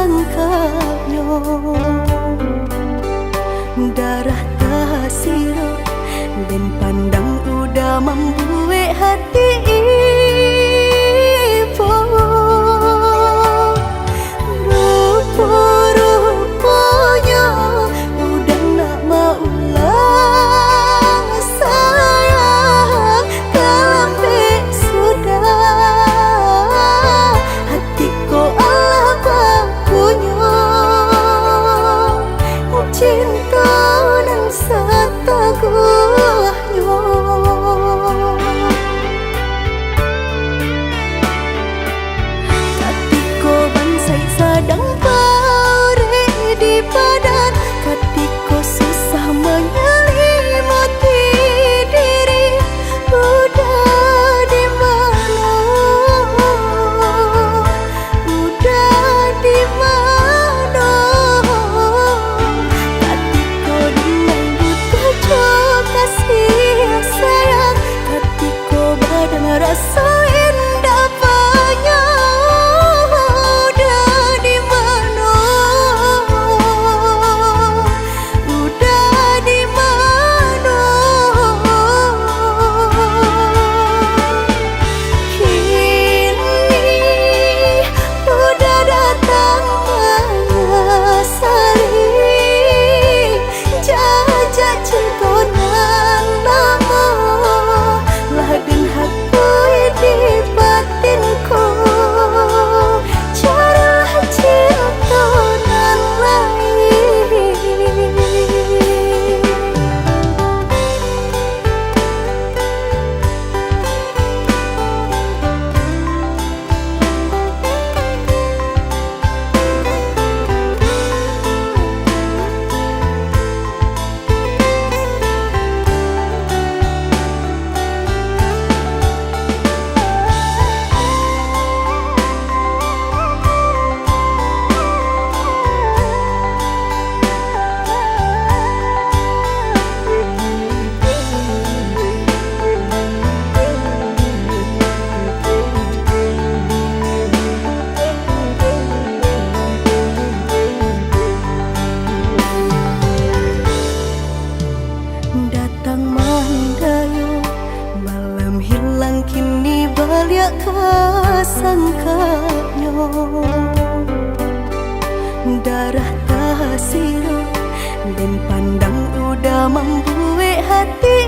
sangkanya darah tak sirap dan pandang udah membuat hati ibu rupa-rupanya udah nak mau ulang sayang kelambik sudah hatiku Allah bakunya cinta dan setaguhnya hatiku bansai sadang pare di badan hatiku susah menyelimuti diri udah di mana udah di mana hatiku dengan buta jauh kasih sayang hatiku badan rasa indah banyak udah di mana udah di mana kini udah datang menyesali jajak cigonan lama lah dan hati di batinku carilah cinta nan lain. Datang mandayo malam hilang kini balik kesangkanya darah tak sirap dan pandang udah membuat hati